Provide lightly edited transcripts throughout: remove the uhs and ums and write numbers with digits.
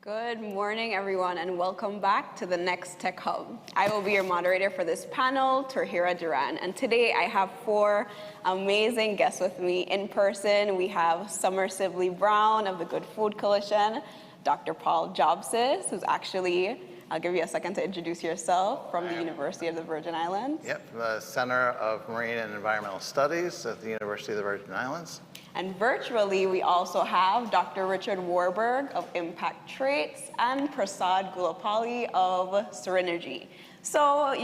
Good morning, everyone, and welcome back to the Next Tech Hub. I will be your moderator for this panel, Turhira Duran, and today I have four amazing guests with me in person. We have Summer Sibley Brown of the Good Food Coalition, Dr. Paul Jobsis, who's actually, I'll give you a second to introduce yourself, from the University of the Virgin Islands. Yep, the Center of Marine and Environmental Studies at the University of the Virgin Islands. And virtually, we also have Dr. Richard Warburg of Impact Traits and Prasad Gulapalli of Stringergy. So,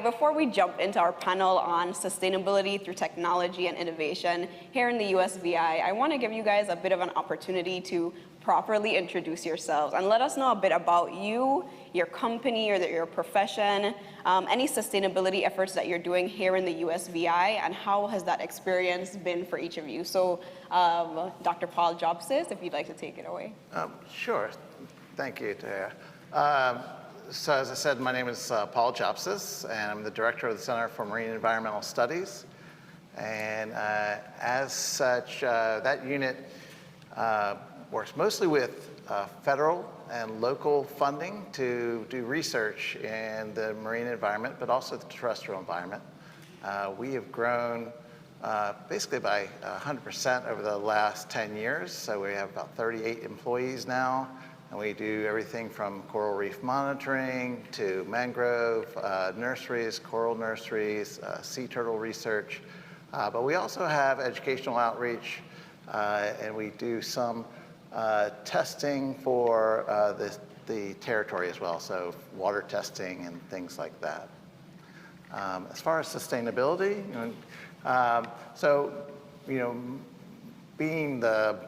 before we jump into our panel on sustainability through technology and innovation here in the USVI, I want to give you guys a bit of an opportunity to properly introduce yourselves and let us know a bit about you, your company, or your profession, any sustainability efforts that you're doing here in the USVI, and how has that experience been for each of you. So, Dr. Paul Jobsis, if you'd like to take it away. Sure. Thank you, Tara. So as I said, my name is Paul Jobsis, and I'm the director of the Center for Marine and Environmental Studies. And as such, that unit works mostly with federal and local funding to do research in the marine environment, but also the terrestrial environment. We have grown basically by 100% over the last 10 years. So we have about 38 employees now, and we do everything from coral reef monitoring to mangrove nurseries, coral nurseries, sea turtle research. But we also have educational outreach, and we do some testing for the territory as well, so water testing and things like that. As far as sustainability, being the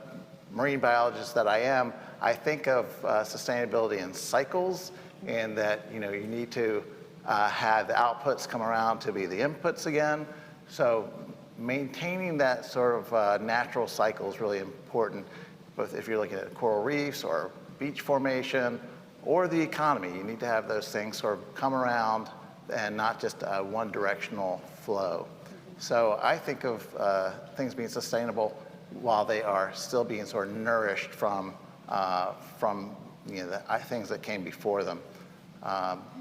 marine biologist that I am, I think of sustainability in cycles, and that you need to have the outputs come around to be the inputs again. So maintaining that sort of natural cycle is really important, both if you're looking at coral reefs or beach formation or the economy. You need to have those things sort of come around and not just a one-directional flow. So I think of things being sustainable while they are still being sort of nourished from the things that came before them.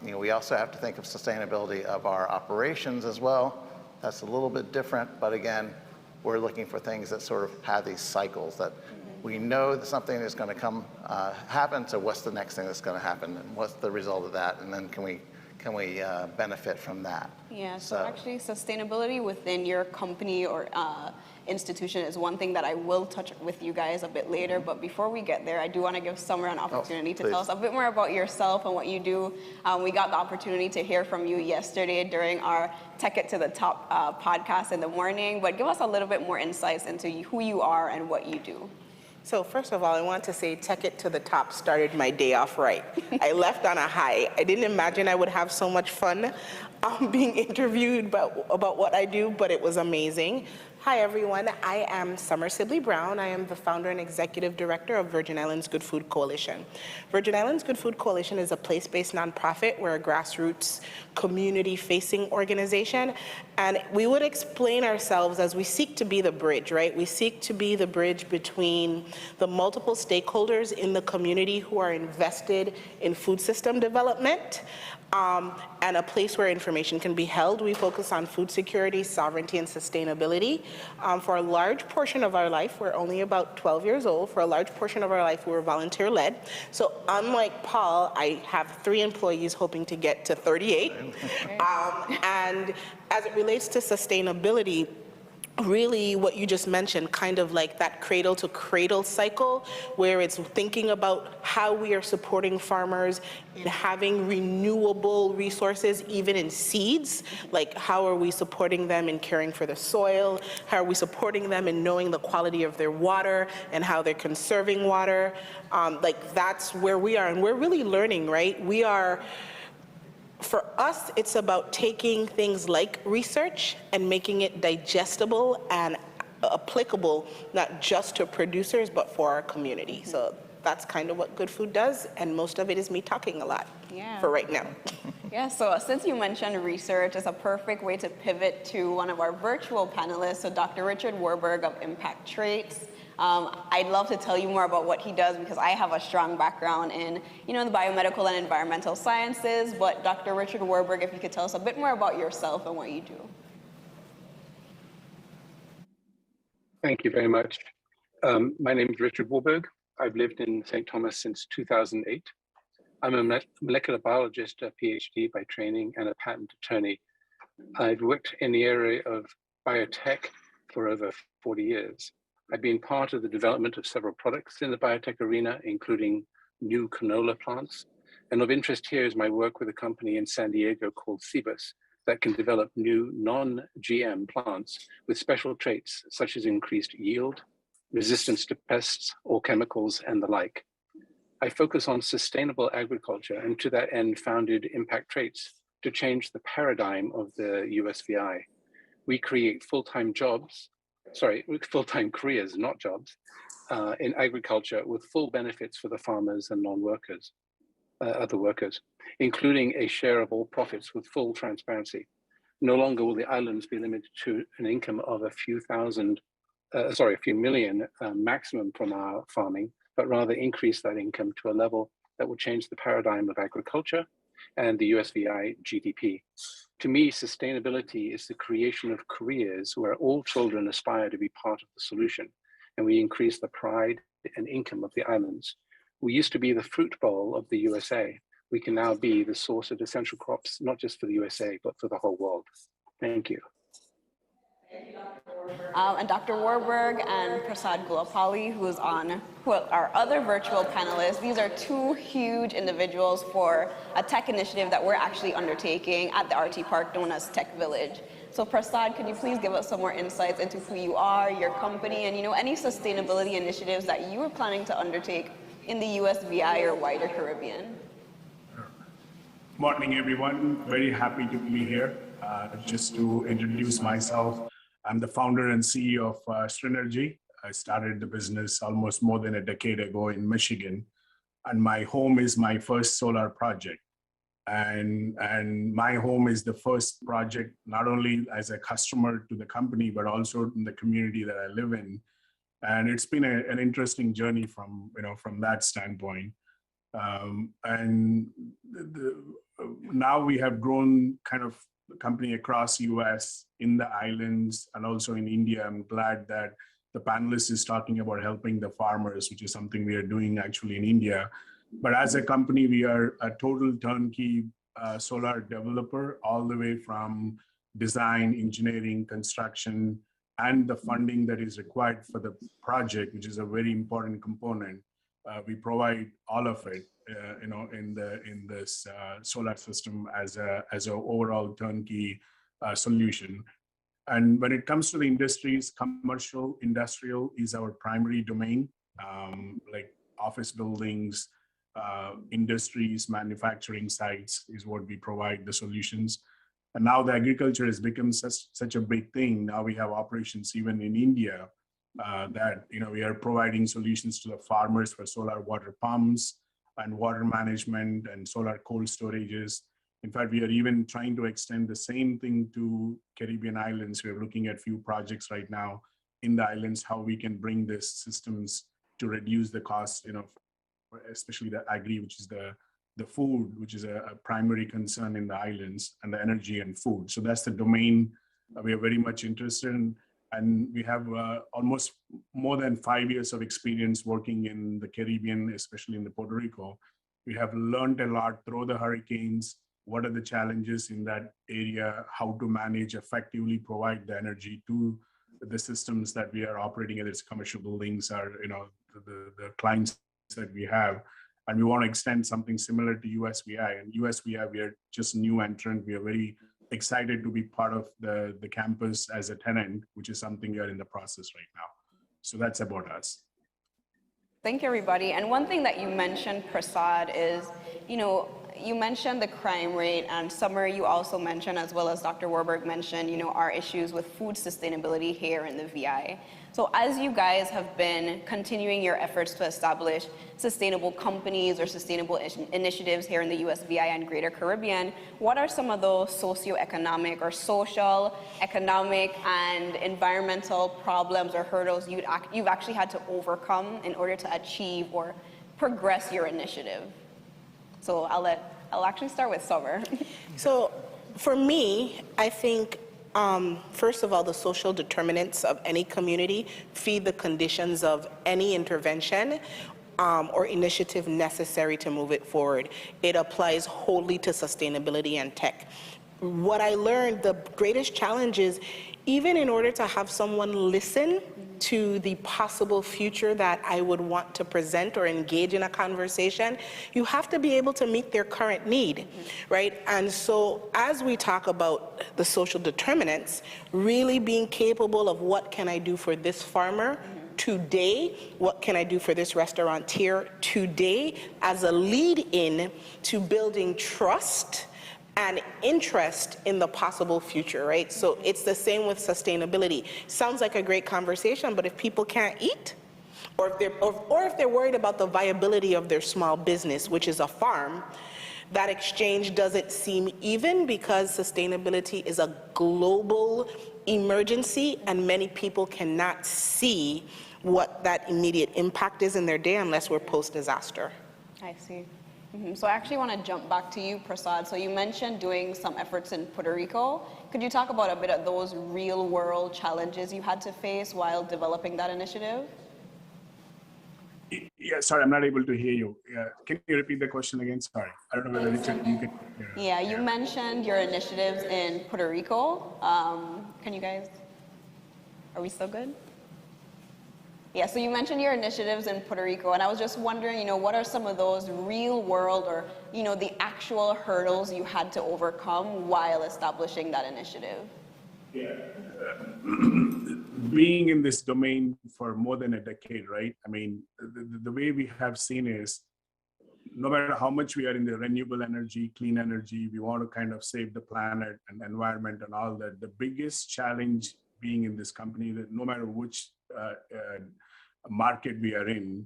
We also have to think of sustainability of our operations as well. That's a little bit different, but again, we're looking for things that sort of have these cycles that we know that something is going to come happen, so what's the next thing that's going to happen, and what's the result of that, and then can we benefit from that? Yeah, so actually sustainability within your company or institution is one thing that I will touch with you guys a bit later, but before we get there, I do want to give Summer an opportunity to tell us a bit more about yourself and what you do. We got the opportunity to hear from you yesterday during our Tech It to the Top podcast in the morning, but give us a little bit more insights into who you are and what you do. So first of all, I want to say Tech It to the Top started my day off right. I left on a high. I didn't imagine I would have so much fun being interviewed about what I do, but it was amazing. Hi everyone, I am Summer Sibley Brown. I am the founder and executive director of Virgin Islands Good Food Coalition. Virgin Islands Good Food Coalition is a place-based nonprofit. We're a grassroots community-facing organization, and we would explain ourselves as we seek to be the bridge, right? We seek to be the bridge between the multiple stakeholders in the community who are invested in food system development, and a place where information can be held. We focus on food security, sovereignty, and sustainability. For a large portion of our life, we're only about 12 years old. For a large portion of our life, we were volunteer-led. So unlike Paul, I have 3 employees hoping to get to 38. And as it relates to sustainability, really what you just mentioned, kind of like that cradle to cradle cycle, where it's thinking about how we are supporting farmers in having renewable resources, even in seeds. Like, how are we supporting them in caring for the soil? How are we supporting them in knowing the quality of their water and how they're conserving water? That's where we are, and we're really learning, right? For us, it's about taking things like research and making it digestible and applicable, not just to producers, but for our community. So that's kind of what Good Food does, and most of it is me talking a lot for right now. Yeah, so since you mentioned research, it's a perfect way to pivot to one of our virtual panelists, so Dr. Richard Warburg of Impact Traits. I'd love to tell you more about what he does because I have a strong background in, the biomedical and environmental sciences, but Dr. Richard Warburg, if you could tell us a bit more about yourself and what you do. Thank you very much. My name is Richard Warburg. I've lived in St. Thomas since 2008. I'm a molecular biologist, a PhD by training, and a patent attorney. I've worked in the area of biotech for over 40 years. I've been part of the development of several products in the biotech arena, including new canola plants. And of interest here is my work with a company in San Diego called Cebus that can develop new non-GM plants with special traits such as increased yield, resistance to pests or chemicals, and the like. I focus on sustainable agriculture and to that end founded Impact Traits to change the paradigm of the USVI. We create full-time careers, not jobs, in agriculture with full benefits for the farmers and non-workers, other workers, including a share of all profits with full transparency. No longer will the islands be limited to an income of a few million maximum from our farming, but rather increase that income to a level that will change the paradigm of agriculture and the USVI GDP. To me, sustainability is the creation of careers where all children aspire to be part of the solution, and we increase the pride and income of the islands. We used to be the fruit bowl of the USA. We can now be the source of essential crops, not just for the USA, but for the whole world. Thank you. And Dr. Warburg and Prasad Gulapalli, who are our other virtual panelists. These are two huge individuals for a tech initiative that we're actually undertaking at the RT Park known as Tech Village. So Prasad, could you please give us some more insights into who you are, your company, and any sustainability initiatives that you are planning to undertake in the USVI or wider Caribbean? Morning, everyone. Very happy to be here. Just to introduce myself, I'm the founder and CEO of Stringergy. I started the business almost more than a decade ago in Michigan, and my home is my first solar project. And my home is the first project, not only as a customer to the company, but also in the community that I live in. And it's been an interesting journey from that standpoint. Now we have grown kind of the company across US, in the islands, and also in India. I'm glad that the panelist is talking about helping the farmers, which is something we are doing actually in India. But as a company, we are a total turnkey solar developer, all the way from design, engineering, construction, and the funding that is required for the project, which is a very important component. We provide all of it, in this solar system as a overall turnkey solution. And when it comes to the industries, commercial, industrial is our primary domain, like office buildings, industries, manufacturing sites is what we provide the solutions. And now the agriculture has become such a big thing. Now we have operations even in India that we are providing solutions to the farmers for solar water pumps and water management and solar cold storages. In fact, we are even trying to extend the same thing to Caribbean islands. We're looking at few projects right now in the islands, how we can bring these systems to reduce the cost, especially the agri, which is the food, which is a primary concern in the islands, and the energy and food. So that's the domain we are very much interested in. And we have almost more than 5 years of experience working in the Caribbean, especially in the Puerto Rico. We have learned a lot through the hurricanes. What are the challenges in that area? How to manage effectively, provide the energy to the systems that we are operating, whether it's commercial buildings or the clients that we have. And we want to extend something similar to USVI. And USVI, we are just new entrant. We are very excited to be part of the campus as a tenant, which is something we are in the process right now. So that's about us. Thank you, everybody. And one thing that you mentioned, Prasad, is, you mentioned the crime rate, and Summer, you also mentioned, as well as Dr. Warburg mentioned, our issues with food sustainability here in the VI. So as you guys have been continuing your efforts to establish sustainable companies or sustainable initiatives here in the USVI and Greater Caribbean, what are some of those socioeconomic or social, economic, and environmental problems or hurdles you've actually had to overcome in order to achieve or progress your initiative? So I'll actually start with Summer. So for me, I think, first of all, the social determinants of any community feed the conditions of any intervention or initiative necessary to move it forward. It applies wholly to sustainability and tech. What I learned, the greatest challenge is, even in order to have someone listen to the possible future that I would want to present or engage in a conversation, you have to be able to meet their current need, right? And so as we talk about the social determinants, really being capable of what can I do for this farmer today, what can I do for this restaurateur today, as a lead in to building trust and interest in the possible future, right? So it's the same with sustainability. Sounds like a great conversation, but if people can't eat, or if they're worried about the viability of their small business, which is a farm, that exchange doesn't seem even, because sustainability is a global emergency and many people cannot see what that immediate impact is in their day unless we're post-disaster. I see. So I actually want to jump back to you, Prasad. So you mentioned doing some efforts in Puerto Rico. Could you talk about a bit of those real world challenges you had to face while developing that initiative? Yeah, sorry, I'm not able to hear you. Can you repeat the question again? Sorry. I don't know whether Richard, you can hear. Yeah, you mentioned your initiatives in Puerto Rico. Can you guys, are we still good? Yeah, so you mentioned your initiatives in Puerto Rico, and I was just wondering, what are some of those real world or, the actual hurdles you had to overcome while establishing that initiative? Yeah. Being in this domain for more than a decade, right? I mean, the way we have seen is, no matter how much we are in the renewable energy, clean energy, we want to kind of save the planet and environment and all that. The biggest challenge being in this company, that no matter which market we are in,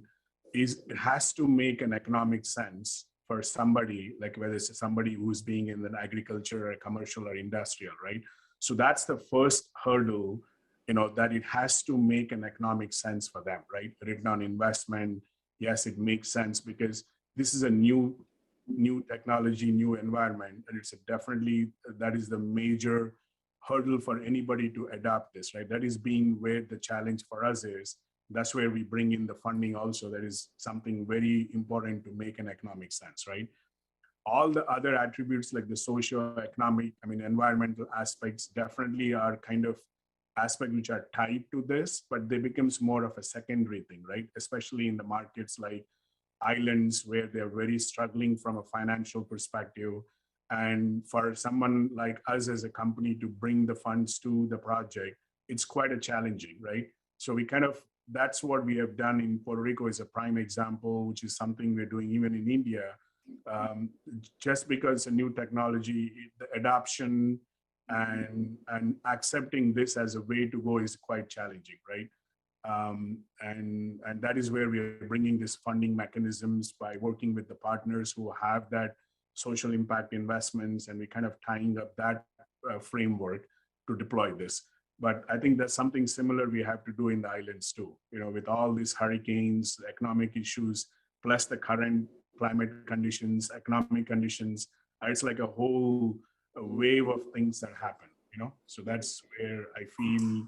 is it has to make an economic sense for somebody, like whether it's somebody who's being in an agriculture or commercial or industrial, right? So that's the first hurdle, that it has to make an economic sense for them, right? Return on investment, yes, it makes sense because this is a new technology, new environment, and it's definitely, that is the major hurdle for anybody to adopt this, right? That is being where the challenge for us is. That's where we bring in the funding also. That is something very important to make an economic sense, right? All the other attributes like the socio-economic, environmental aspects definitely are kind of aspects which are tied to this, but they becomes more of a secondary thing, right? Especially in the markets like islands where they're very struggling from a financial perspective. And for someone like us as a company to bring the funds to the project, it's quite a challenging, right? So we that's what we have done in Puerto Rico is a prime example, which is something we're doing even in India. Just because it's a new technology, the adoption and accepting this as a way to go is quite challenging, right? And that is where we are bringing this funding mechanisms by working with the partners who have that social impact investments, and we kind of tying up that framework to deploy this. But I think that's something similar we have to do in the islands too, with all these hurricanes, economic issues, plus the current climate conditions, economic conditions. It's like a whole wave of things that happen, So that's where I feel,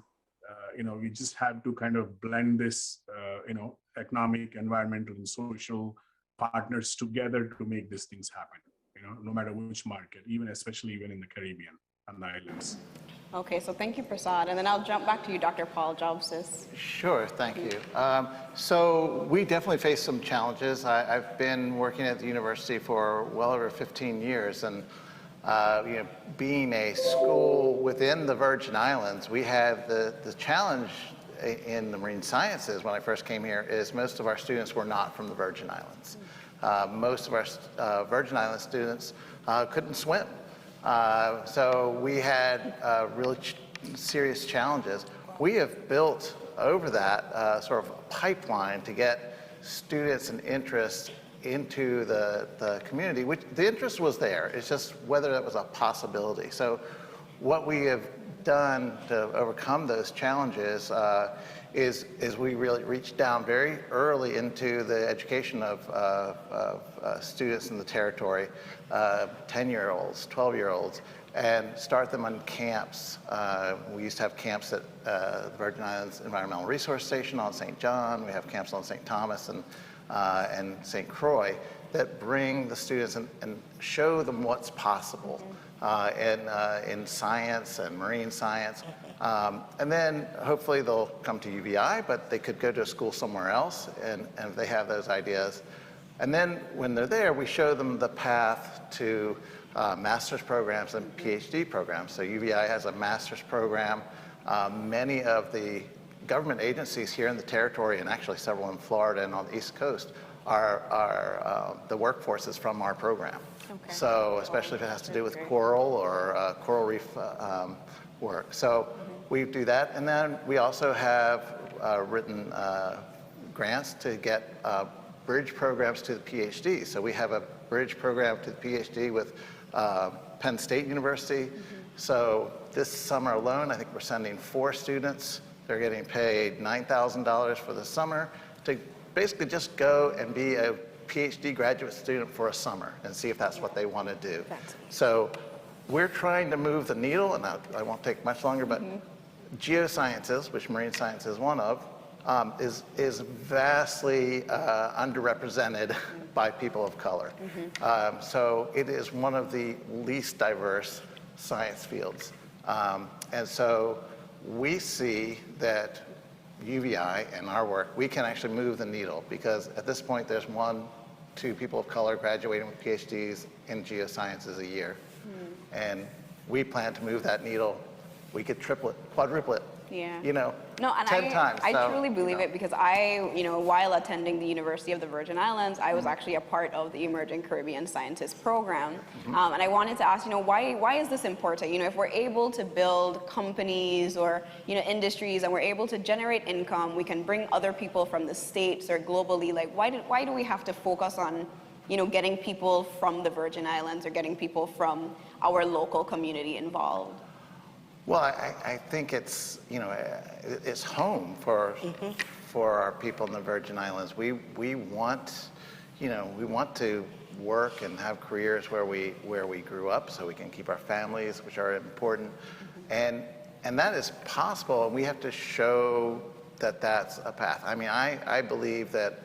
we just have to kind of blend this, economic, environmental, and social partners together to make these things happen, no matter which market, especially even in the Caribbean and the islands. Okay, so thank you, Prasad. And then I'll jump back to you, Dr. Paul Jobsis. Sure, thank you. So we definitely face some challenges. I've been working at the university for well over 15 years, and being a school within the Virgin Islands, we have the challenge in the marine sciences when I first came here is most of our students were not from the Virgin Islands. Most of our Virgin Island students couldn't swim. So we had really serious challenges. We have built over that sort of pipeline to get students and interest into the community, which the interest was there. It's just whether it was a possibility. So what we have done to overcome those challenges is we really reached down very early into the education of students in the territory, 10-year-olds, 12-year-olds, and start them on camps. We used to have camps at the Virgin Islands Environmental Resource Station on St. John. We have camps on St. Thomas and St. Croix that bring the students and show them what's possible in science and marine science. And then hopefully they'll come to UVI, but they could go to a school somewhere else and if they have those ideas. And then when they're there, we show them the path to master's programs and PhD programs. So UVI has a master's program. Many of the government agencies here in the territory, and actually several in Florida and on the East Coast, are the workforces from our program. Okay. So especially if it has to do with coral or coral reef work. So we do that. And then we also have written grants to get bridge programs to the PhD. So we have a bridge program to the PhD with Penn State University. So this summer alone, I think we're sending 4 students. They're getting paid $9,000 for the summer to basically just go and be a PhD graduate student for a summer and see if that's what they want to do. So we're trying to move the needle, and I won't take much longer, but geosciences, which marine science is one of, is vastly underrepresented by people of color. So it is one of the least diverse science fields. And so we see that UVI and our work, we can actually move the needle because at this point there's 1-2 people of color graduating with PhDs in geosciences a year. And we plan to move that needle. We could triple it, quadruple it. Yeah. You know, No, and 10 times. I So, truly believe it because I, while attending the University of the Virgin Islands, I was actually a part of the Emerging Caribbean Scientists Program. And I wanted to ask, why is this important? If we're able to build companies or, industries and we're able to generate income, we can bring other people from the States or globally, like why do we have to focus on, getting people from the Virgin Islands or getting people from our local community involved? Well, I think it's, it's home for our people in the Virgin Islands. We want, we want to work and have careers where we grew up so we can keep our families, which are important. And that is possible, and we have to show that that's a path. I mean, I believe that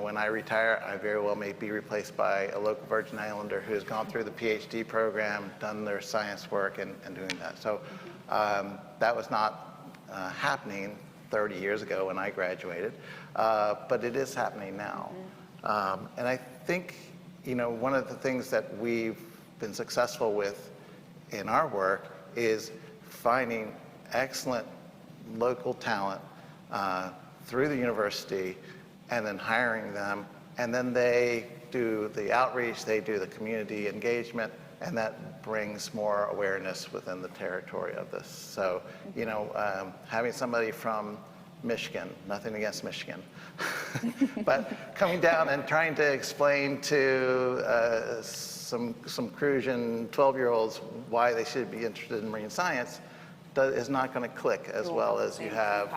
when I retire, I very well may be replaced by a local Virgin Islander who has gone through the PhD program, done their science work, and doing that. So that was not happening 30 years ago when I graduated, but it is happening now. And I think, one of the things that we've been successful with in our work is finding excellent local talent through the university and then hiring them, and then they do the outreach, they do the community engagement, and that brings more awareness within the territory of this. So, having somebody from Michigan, nothing against Michigan, but coming down and trying to explain to some Crucian 12-year-olds why they should be interested in marine science is not going to click as well as you have,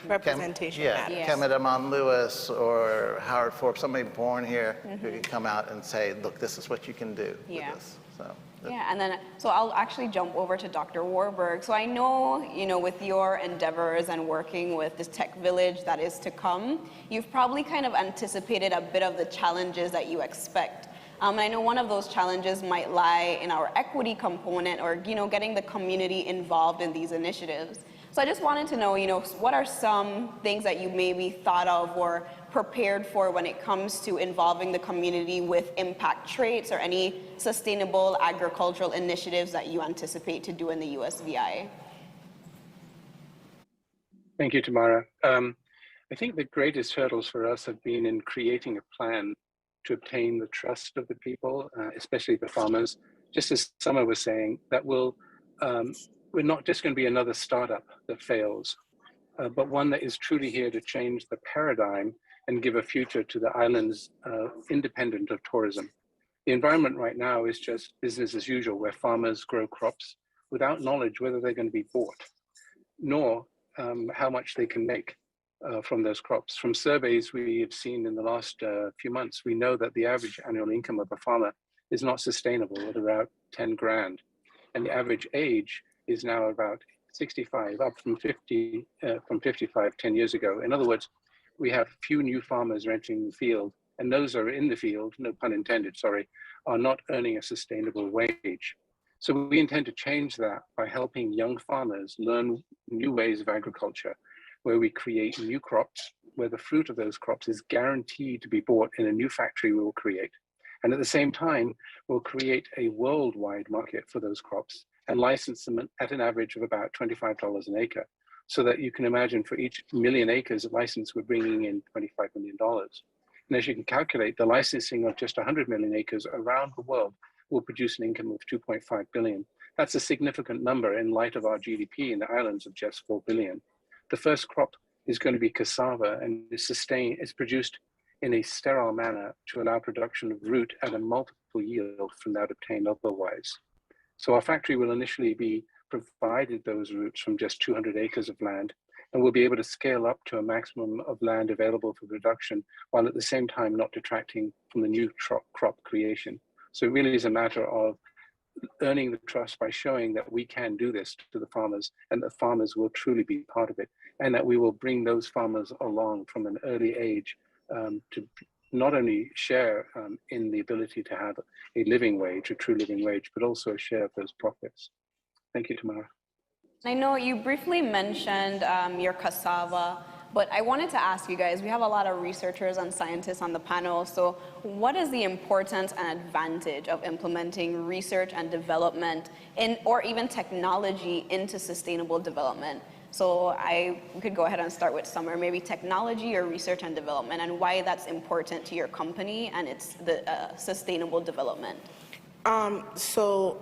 Representation matters. Kemet Amon Lewis or Howard Forbes, somebody born here who can come out and say, look, this is what you can do with this. So. Yeah, and then, so I'll actually jump over to Dr. Warburg. So I know, with your endeavors and working with this tech village that is to come, you've probably kind of anticipated a bit of the challenges that you expect. And I know one of those challenges might lie in our equity component or, getting the community involved in these initiatives. So I just wanted to know, what are some things that you maybe thought of or prepared for when it comes to involving the community with impact traits or any sustainable agricultural initiatives that you anticipate to do in the USVI? Thank you, Tamara. I think the greatest hurdles for us have been in creating a plan to obtain the trust of the people, especially the farmers. Just as Summer was saying, that we're not just going to be another startup that fails. but one that is truly here to change the paradigm and give a future to the islands independent of tourism. The environment right now is just business as usual, where farmers grow crops without knowledge whether they're going to be bought, nor how much they can make from those crops. From surveys we have seen in the last few months, we know that the average annual income of a farmer is not sustainable at about 10 grand. And the average age is now about 65, up from 55 10 years ago. In other words, we have few new farmers entering the field, and those are in the field, no pun intended, sorry, are not earning a sustainable wage. So we intend to change that by helping young farmers learn new ways of agriculture, where we create new crops, where the fruit of those crops is guaranteed to be bought in a new factory we will create. And at the same time, we'll create a worldwide market for those crops and license them at an average of about $25 an acre, so that you can imagine for each million acres of license, we're bringing in $25 million. And as you can calculate, the licensing of just 100 million acres around the world will produce an income of 2.5 billion. That's a significant number in light of our GDP in the islands of just 4 billion. The first crop is going to be cassava, and is produced in a sterile manner to allow production of root at a multiple yield from that obtained otherwise. So our factory will initially be provided those roots from just 200 acres of land, and we'll be able to scale up to a maximum of land available for production, while at the same time not detracting from the new crop creation. So it really is a matter of earning the trust by showing that we can do this to the farmers, and that farmers will truly be part of it, and that we will bring those farmers along from an early age to not only share in the ability to have a living wage, a true living wage, but also a share of those profits. Thank you, Tamara. I know you briefly mentioned your cassava, but I wanted to ask you guys, we have a lot of researchers and scientists on the panel, so what is the importance and advantage of implementing research and development or even technology into sustainable development? So we could go ahead and start with Summer, maybe technology or research and development, and why that's important to your company and its sustainable development. So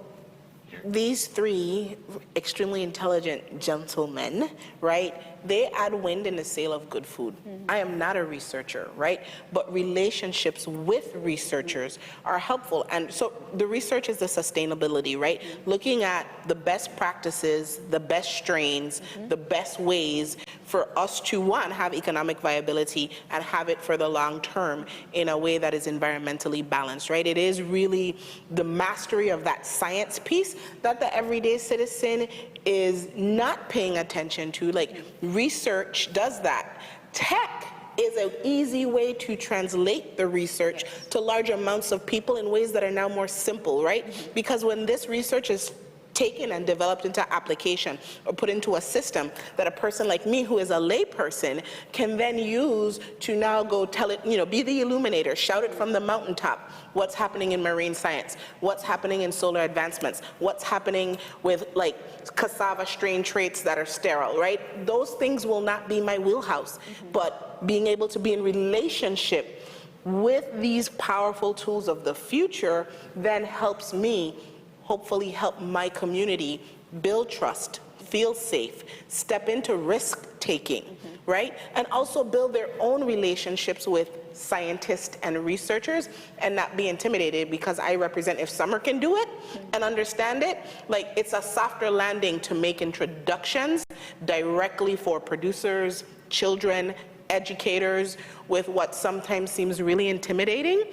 these three extremely intelligent gentlemen, right? They add wind in the sail of good food. Mm-hmm. I am not a researcher, right? But relationships with researchers are helpful. And so the research is the sustainability, right? Mm-hmm. Looking at the best practices, the best strains, mm-hmm. the best ways for us to, one, have economic viability and have it for the long term in a way that is environmentally balanced, right? It is really the mastery of that science piece that the everyday citizen is not paying attention to. Like, research does that. Tech is an easy way to translate the research to large amounts of people in ways that are now more simple, right? Because when this research is taken and developed into application or put into a system that a person like me, who is a lay person, can then use to now go tell it, be the illuminator, shout it from the mountaintop, what's happening in marine science, what's happening in solar advancements, what's happening with like cassava strain traits that are sterile, right? Those things will not be my wheelhouse, but being able to be in relationship with these powerful tools of the future then helps me hopefully help my community build trust, feel safe, step into risk-taking, right? And also build their own relationships with scientists and researchers and not be intimidated, because I represent, if Summer can do it and understand it, like, it's a softer landing to make introductions directly for producers, children, educators, with what sometimes seems really intimidating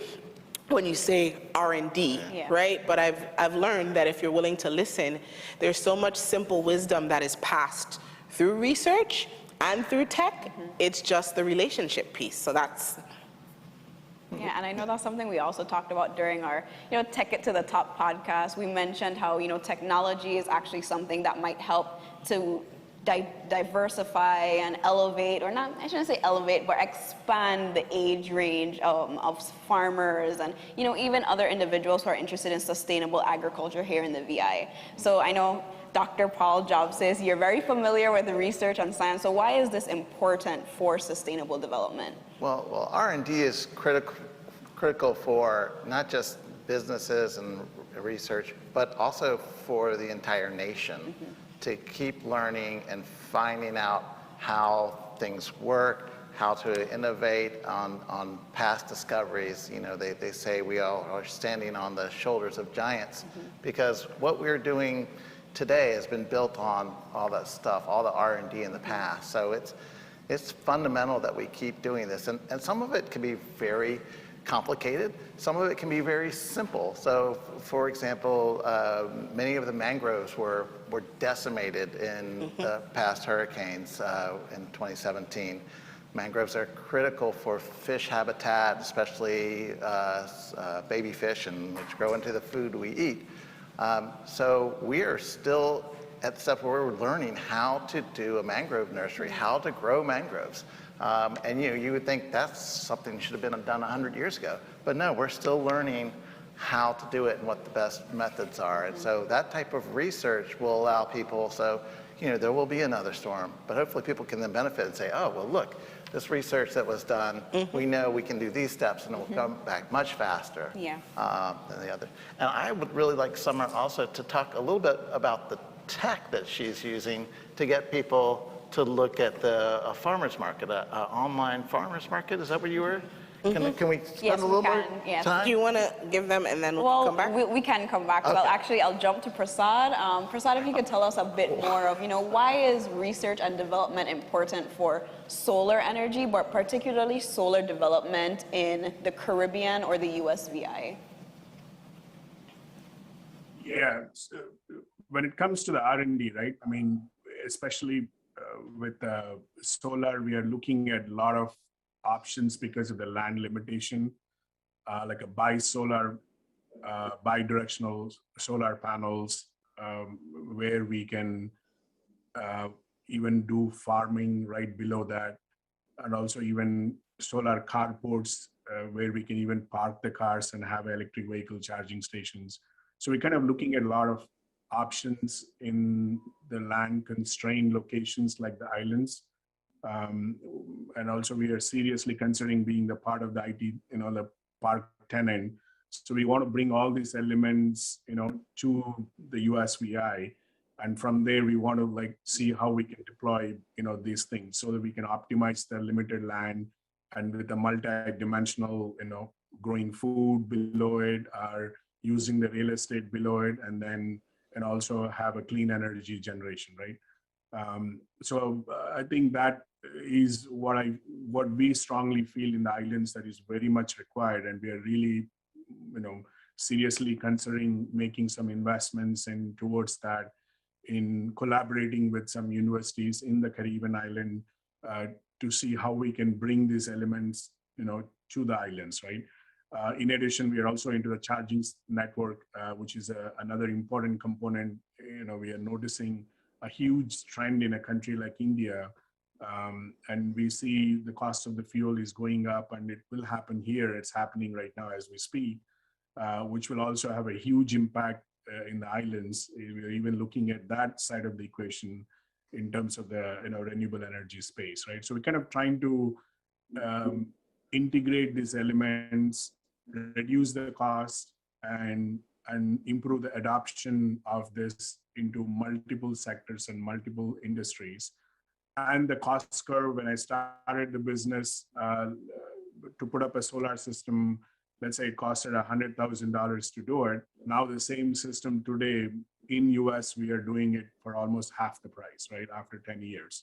when you say R&D, right? But I've learned that if you're willing to listen, there's so much simple wisdom that is passed through research and through tech. It's just the relationship piece. So that's. Yeah, and I know that's something we also talked about during our, Tech It to the Top podcast. We mentioned how, technology is actually something that might help to diversify and elevate, or not, I shouldn't say elevate, but expand the age range of farmers and, even other individuals who are interested in sustainable agriculture here in the VI. So I know Dr. Paul Jobsis, you're very familiar with the research and science, so why is this important for sustainable development? Well, R&D is critical for not just businesses and research, but also for the entire nation. To keep learning and finding out how things work, how to innovate on past discoveries. You know, they say we all are standing on the shoulders of giants, because what we're doing today has been built on all that stuff, all the R&D in the past. So it's fundamental that we keep doing this. And some of it can be very complicated. Some of it can be very simple. So, for example, many of the mangroves were decimated in the past hurricanes in 2017. Mangroves are critical for fish habitat, especially baby fish, which grow into the food we eat. So we are still at the step where we're learning how to do a mangrove nursery, how to grow mangroves. And you would think that's something that should have been done 100 years ago. But no, we're still learning how to do it and what the best methods are. And so that type of research will allow people, so there will be another storm, but hopefully people can then benefit and say, oh, well, look, this research that was done, we know we can do these steps and it will come back much faster than the other. And I would really like Summer also to talk a little bit about the tech that she's using to get people to look at the farmer's market, an online farmer's market. Is that what you were? Can we spend a little more time? Do you want to give them and then we'll come back? We can come back. Okay. Well, actually, I'll jump to Prasad. Prasad, if you could tell us a bit more of, why is research and development important for solar energy, but particularly solar development in the Caribbean or the USVI? Yeah, so when it comes to the R&D, right? I mean, especially with solar, we are looking at a lot of options because of the land limitation, like a bidirectional solar panels, where we can even do farming right below that, and also even solar carports where we can even park the cars and have electric vehicle charging stations. So we're kind of looking at a lot of options in the land constrained locations like the islands. And also we are seriously considering being the part of the IT, the park tenant. So we want to bring all these elements, to the USVI. And from there, we want to see how we can deploy, these things so that we can optimize the limited land and with the multi-dimensional, growing food below it, or using the real estate below it, and also have a clean energy generation, right? So I think that is what we strongly feel in the islands that is very much required, and we are really, seriously considering making some investments towards that, in collaborating with some universities in the Caribbean island to see how we can bring these elements, to the islands, right? In addition, we are also into the charging network, which is another important component. We are noticing a huge trend in a country like India, and we see the cost of the fuel is going up, and it will happen here. It's happening right now as we speak, which will also have a huge impact in the islands. We're even looking at that side of the equation in terms of the renewable energy space, right? So we're kind of trying to integrate these elements, reduce the cost, and improve the adoption of this into multiple sectors and multiple industries. And the cost curve, when I started the business, to put up a solar system, let's say it costed $100,000 to do it. Now the same system today in US, we are doing it for almost half the price, right, after 10 years.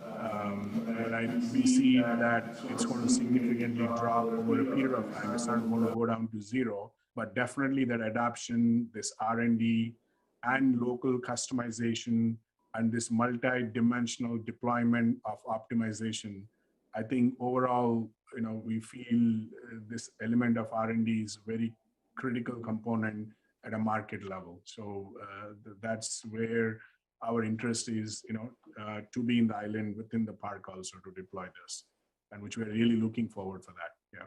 And we see that it's going to significantly drop over a period of time. It's not going to go down to zero, but definitely that adoption, this R&D and local customization and this multi-dimensional deployment of optimization, I think overall, we feel this element of R&D is a very critical component at a market level. So that's where our interest is, to be in the island within the park also to deploy this, and which we're really looking forward for that. Yeah.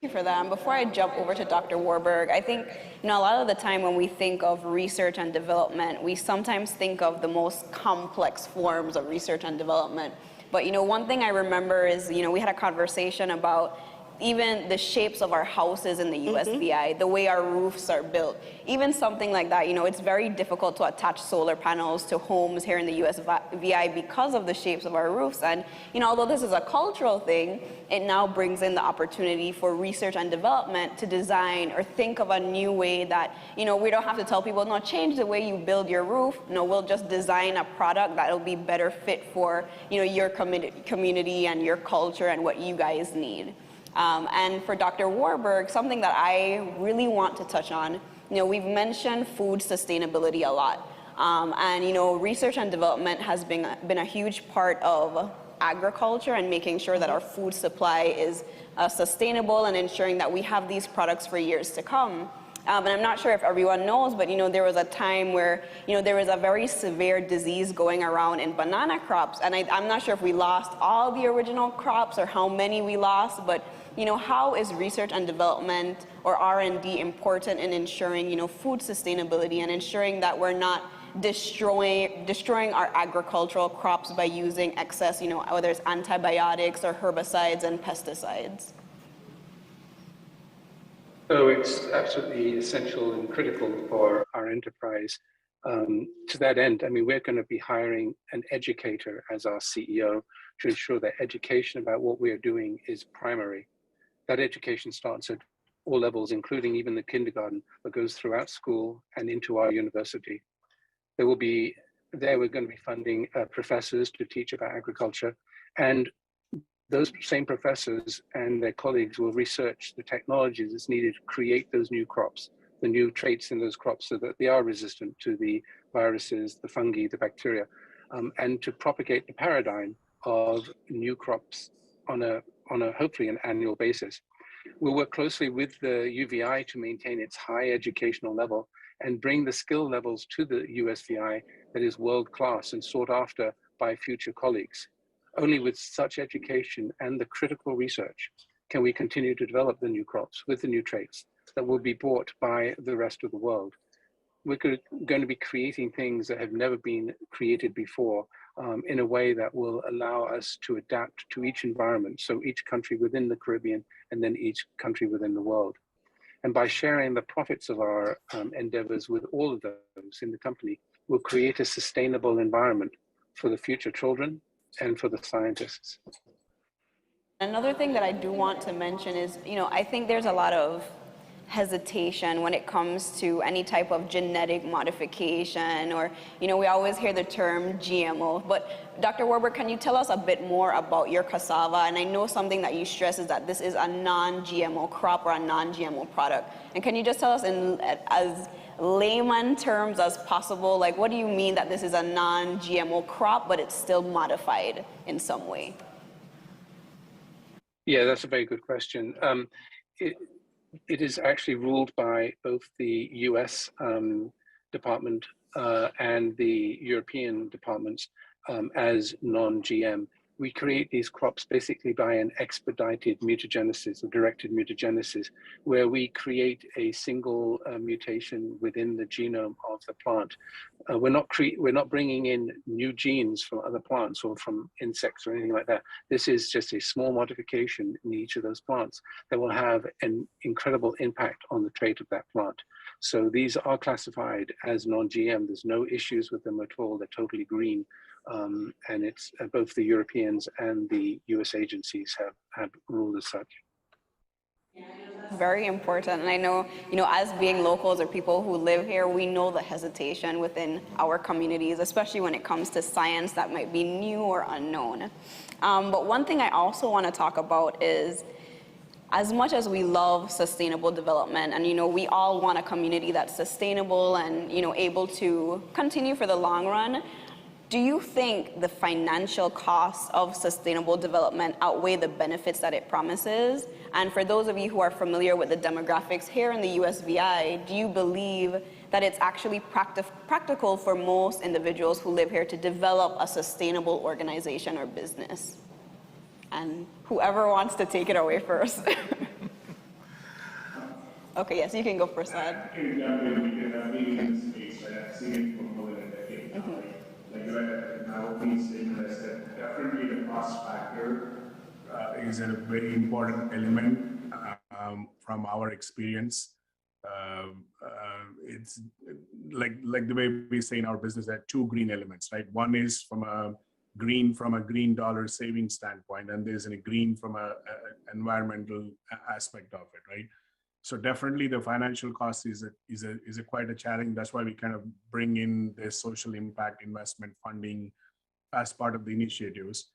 Thank you for that. And before I jump over to Dr. Warburg, I think, a lot of the time when we think of research and development, we sometimes think of the most complex forms of research and development. But, one thing I remember is, we had a conversation about even the shapes of our houses in the USVI, the way our roofs are built, even something like that, it's very difficult to attach solar panels to homes here in the USVI because of the shapes of our roofs. And, although this is a cultural thing, it now brings in the opportunity for research and development to design or think of a new way that, we don't have to tell people, no, change the way you build your roof. No, we'll just design a product that'll be better fit for, your community and your culture and what you guys need. And for Dr. Warburg, something that I really want to touch on, we've mentioned food sustainability a lot. And, research and development has been a huge part of agriculture and making sure that our food supply is sustainable and ensuring that we have these products for years to come. And I'm not sure if everyone knows, but there was a time where there was a very severe disease going around in banana crops, and I'm not sure if we lost all the original crops or how many we lost, but how is research and development or R&D important in ensuring food sustainability and ensuring that we're not destroying our agricultural crops by using excess, whether it's antibiotics or herbicides and pesticides? So it's absolutely essential and critical for our enterprise. To that end, we're going to be hiring an educator as our CEO to ensure that education about what we are doing is primary. That education starts at all levels, including even the kindergarten, but goes throughout school and into our university. We're going to be funding professors to teach about agriculture, and those same professors and their colleagues will research the technologies that's needed to create those new crops, the new traits in those crops so that they are resistant to the viruses, the fungi, the bacteria, and to propagate the paradigm of new crops on a hopefully an annual basis. We'll work closely with the UVI to maintain its high educational level and bring the skill levels to the USVI that is world-class and sought after by future colleagues. Only with such education and the critical research can we continue to develop the new crops with the new traits that will be bought by the rest of the world. We're going to be creating things that have never been created before in a way that will allow us to adapt to each environment, so each country within the Caribbean and then each country within the world. And by sharing the profits of our endeavors with all of those in the company, we'll create a sustainable environment for the future children and for the scientists. Another thing that I do want to mention is, I think there's a lot of hesitation when it comes to any type of genetic modification or, we always hear the term GMO. But Dr. Warburg, can you tell us a bit more about your cassava? And I know something that you stress is that this is a non-GMO crop or a non-GMO product. And can you just tell us in as layman terms as possible, like what do you mean that this is a non-GMO crop, but it's still modified in some way? Yeah, that's a very good question. It is actually ruled by both the US department and the European departments as non-GM. We create these crops basically by an expedited mutagenesis or directed mutagenesis, where we create a single mutation within the genome of the plant. We're not bringing in new genes from other plants or from insects or anything like that. This is just a small modification in each of those plants that will have an incredible impact on the trait of that plant. So these are classified as non-GM. There's no issues with them at all. They're totally green. And it's both the Europeans and the US agencies have ruled as such. Very important. And I know, as being locals or people who live here, we know the hesitation within our communities, especially when it comes to science that might be new or unknown. But one thing I also want to talk about is, as much as we love sustainable development and, we all want a community that's sustainable and, able to continue for the long run, do you think the financial costs of sustainable development outweigh the benefits that it promises? And for those of you who are familiar with the demographics here in the USVI, do you believe that it's actually practical for most individuals who live here to develop a sustainable organization or business? And whoever wants to take it away first. Okay, yes, you can go first, Ed. I can jump in because I've been in this space, right? I've seen it for more than a decade now, right? Like now please interested, definitely the cost factor is a very important element from our experience. It's like the way we say in our business, there are two green elements, right? One is from a green dollar saving standpoint, and there's a green from a environmental aspect of it, right? So definitely the financial cost is a quite a challenge. That's why we kind of bring in the social impact investment funding as part of the initiatives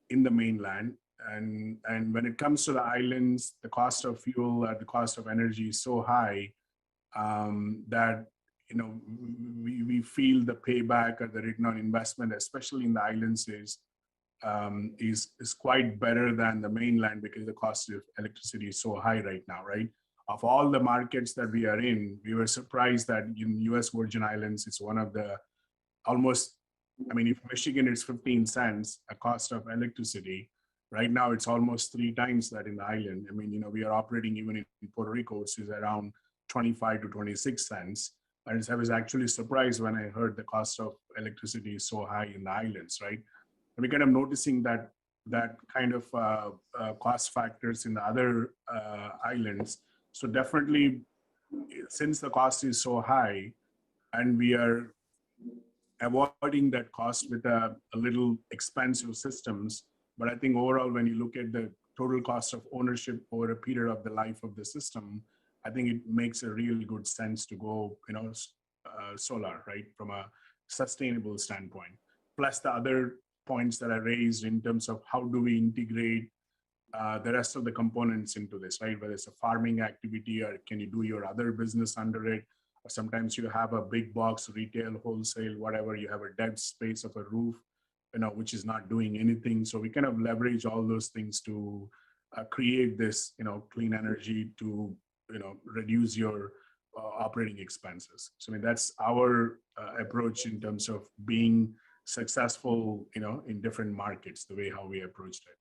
in the mainland. And when it comes to the islands, the cost of fuel, the cost of energy is so high that we feel the payback or the return on investment, especially in the islands, is quite better than the mainland, because the cost of electricity is so high right now, right? Of all the markets that we are in, we were surprised that in US Virgin Islands, it's one of the almost, I mean, if Michigan is 15 cents a cost of electricity, right now it's almost 3 times that in the island. I mean, we are operating even in Puerto Rico, which is around 25 to 26 cents. And I was actually surprised when I heard the cost of electricity is so high in the islands, right? And we're kind of noticing that kind of cost factors in the other islands. So definitely, since the cost is so high, and we are avoiding that cost with a little expensive systems, but I think overall, when you look at the total cost of ownership over a period of the life of the system, I think it makes a really good sense to go, solar, right, from a sustainable standpoint. Plus the other points that I raised in terms of how do we integrate the rest of the components into this, right? Whether it's a farming activity, or can you do your other business under it? Or sometimes you have a big box, retail, wholesale, whatever, you have a dead space of a roof, which is not doing anything. So we kind of leverage all those things to create this, clean energy to, reduce your operating expenses. So I mean, that's our approach in terms of being successful, in different markets, the way how we approached it.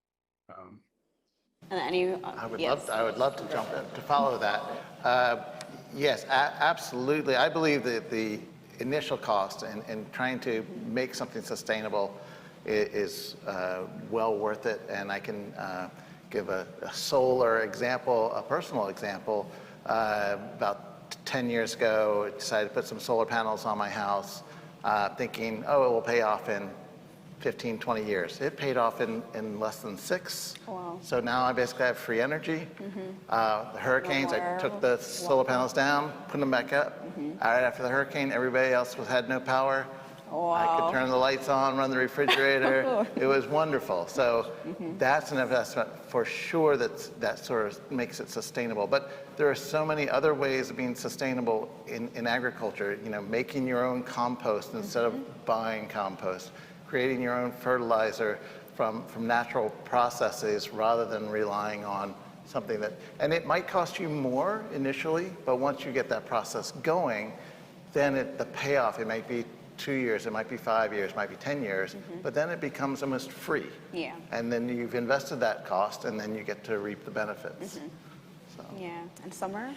I would love to jump in to follow that. Yes, absolutely. I believe that the initial cost in trying to make something sustainable is well worth it. And I can give a solar example, a personal example. About 10 years ago, I decided to put some solar panels on my house, thinking, oh, it will pay off in 15, 20 years. It paid off in less than 6. Wow. So now I basically have free energy. The hurricanes, I took the solar panels down, put them back up. Right after the hurricane, everybody else had no power. Wow. I could turn the lights on, run the refrigerator. It was wonderful. So that's an investment for sure that sort of makes it sustainable. But there are so many other ways of being sustainable in agriculture, making your own compost instead of buying compost, creating your own fertilizer from natural processes rather than relying on something that, and it might cost you more initially, but once you get that process going, then the payoff, it might be 2 years, it might be 5 years, it might be 10 years, but then it becomes almost free. Yeah. And then you've invested that cost, and then you get to reap the benefits. So. Yeah. And Summer?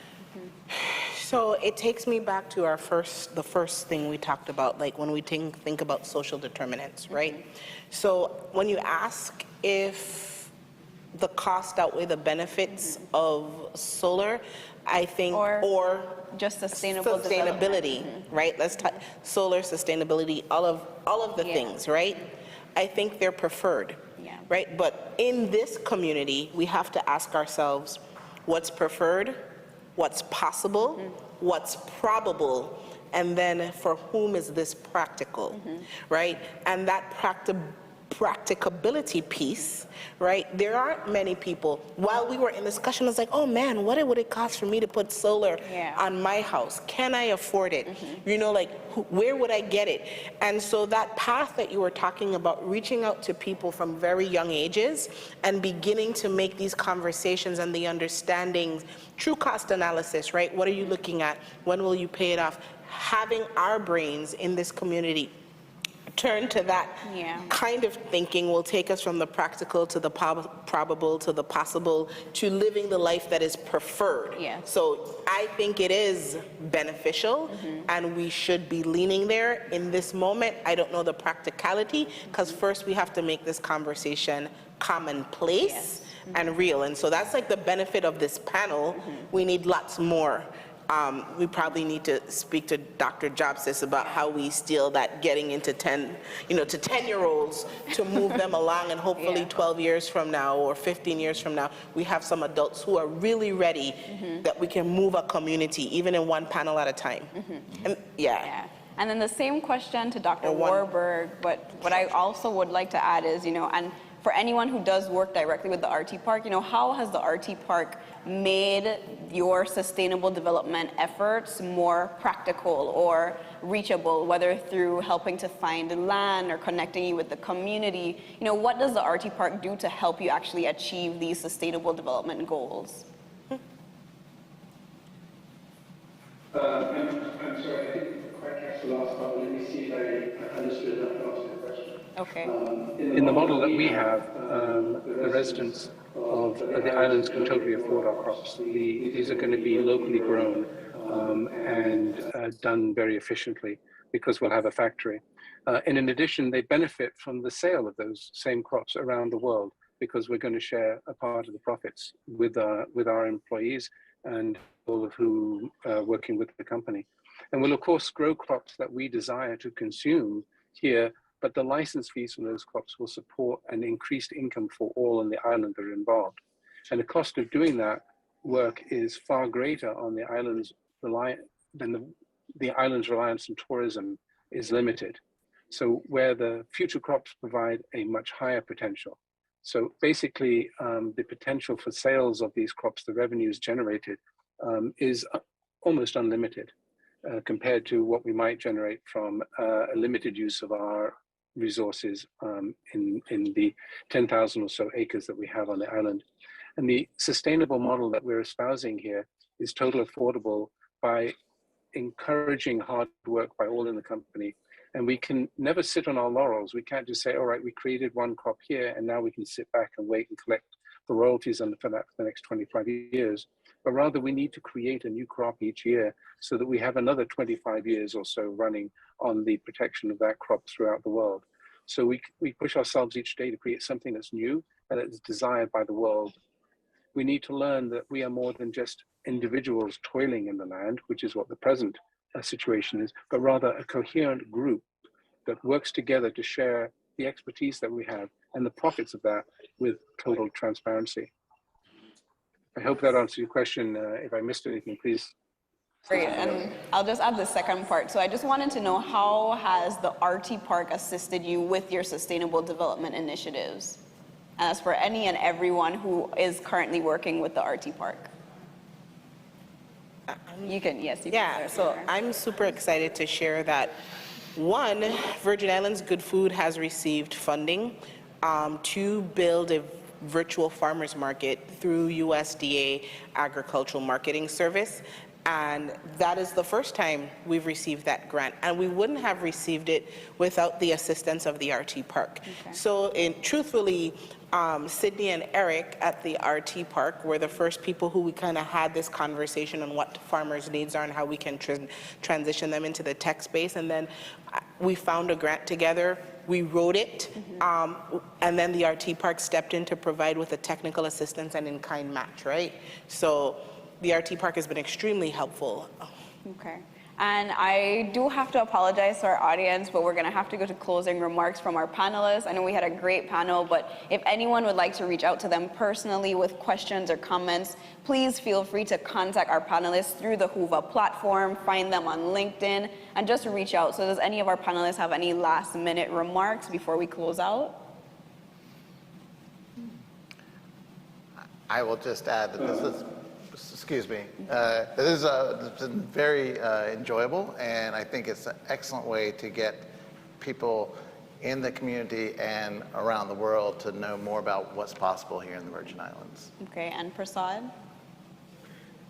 So it takes me back to the first thing we talked about, like when we think about social determinants, right? So when you ask if the cost outweigh the benefits of solar, I think, or just sustainability, right? Let's talk solar sustainability, all of the things, right? I think they're preferred, right? But in this community, we have to ask ourselves, what's preferred, what's possible, what's probable, and then for whom is this practical, right? And that practicability piece, right? There aren't many people. While we were in discussion, I was like, oh man, what would it cost for me to put solar on my house? Can I afford it? Where would I get it? And so that path that you were talking about, reaching out to people from very young ages and beginning to make these conversations and the understanding, true cost analysis, right? What are you looking at? When will you pay it off? Having our brains in this community turn to that kind of thinking will take us from the practical to the probable to the possible to living the life that is preferred. So I think it is beneficial and we should be leaning there. In this moment, I don't know the practicality because first we have to make this conversation commonplace and real. And so that's like the benefit of this panel. We need lots more. We probably need to speak to Dr. Jobsis about how we steal that getting into 10, to 10-year-olds to move them along, and hopefully 12 years from now or 15 years from now, we have some adults who are really ready that we can move a community, even in one panel at a time. And, Yeah. And then the same question to Dr. Warburg, but what I also would like to add is, and for anyone who does work directly with the RT Park, how has the RT Park made your sustainable development efforts more practical or reachable, whether through helping to find land or connecting you with the community? What does the RT Park do to help you actually achieve these sustainable development goals? I'm sorry, I didn't quite catch the last part. Let me see if I understood enough to answer the question. Okay. In the model that we have, the residents of the islands can totally afford our crops. These are going to be locally grown and done very efficiently because we'll have a factory. And in addition, they benefit from the sale of those same crops around the world because we're going to share a part of the profits with our employees and all of who are working with the company. And we'll, of course, grow crops that we desire to consume here, but the license fees from those crops will support an increased income for all on the island that are involved. And the cost of doing that work is far greater on the islands than the island's reliance on tourism is limited. So where the future crops provide a much higher potential. So basically, the potential for sales of these crops, the revenues generated, is almost unlimited compared to what we might generate from a limited use of our resources in the 10,000 or so acres that we have on the island. And the sustainable model that we're espousing here is total affordable by encouraging hard work by all in the company. And we can never sit on our laurels. We can't just say, all right, we created one crop here, and now we can sit back and wait and collect the royalties for that for the next 25 years. But rather, we need to create a new crop each year so that we have another 25 years or so running on the protection of that crop throughout the world. So we push ourselves each day to create something that's new and that is desired by the world. We need to learn that we are more than just individuals toiling in the land, which is what the present situation is, but rather a coherent group that works together to share the expertise that we have and the profits of that with total transparency. I hope that answers your question. If I missed anything, please. Great, and I'll just add the second part. So I just wanted to know, how has the RT Park assisted you with your sustainable development initiatives? And that's for any and everyone who is currently working with the RT Park. You can, yes. You Yeah, can so I'm super excited to share that, one, Virgin Islands Good Food has received funding to build a virtual farmers market through USDA Agricultural Marketing Service. And that is the first time we've received that grant. And we wouldn't have received it without the assistance of the RT Park. Okay. So truthfully, Sydney and Eric at the RT Park were the first people who we kind of had this conversation on what farmers' needs are and how we can transition them into the tech space. And then we found a grant together. We wrote it, and then the RT Park stepped in to provide with a technical assistance and in-kind match, right? So the RT Park has been extremely helpful. Okay. And I do have to apologize to our audience, but we're going to have to go to closing remarks from our panelists. I know we had a great panel, but if anyone would like to reach out to them personally with questions or comments, please feel free to contact our panelists through the Whova platform, find them on LinkedIn, and just reach out. So does any of our panelists have any last-minute remarks before we close out? I will just add that this is, excuse me, this has been very enjoyable, and I think it's an excellent way to get people in the community and around the world to know more about what's possible here in the Virgin Islands. Okay, and Prasad?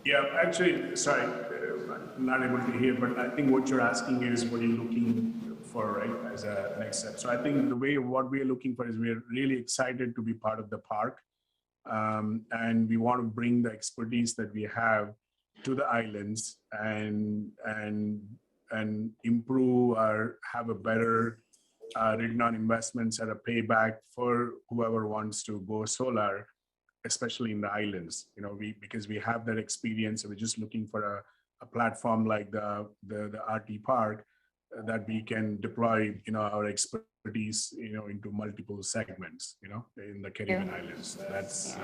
Yeah, actually, sorry, I'm not able to hear, but I think what you're asking is what you're looking for, right, as a next step. So I think what we're looking for is we're really excited to be part of the park. And we want to bring the expertise that we have to the islands and improve or have a better return on investments at a payback for whoever wants to go solar. especially in the islands. Because we have that experience, and we're just looking for a platform like the RT Park that we can deploy, our expertise, into multiple segments, in the Caribbean islands. That's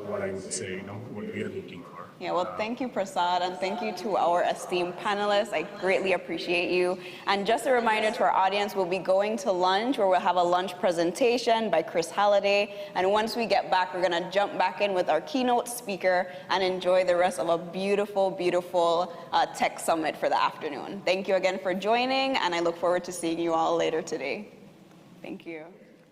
what I would say, what we are looking for. Yeah, well, thank you, Prasad, and thank you to our esteemed panelists. I greatly appreciate you. And just a reminder to our audience, we'll be going to lunch, where we'll have a lunch presentation by Chris Halliday. And once we get back, we're gonna jump back in with our keynote speaker and enjoy the rest of a beautiful, beautiful tech summit for the afternoon. Thank you again for joining, and I look forward to seeing you all later today. Thank you.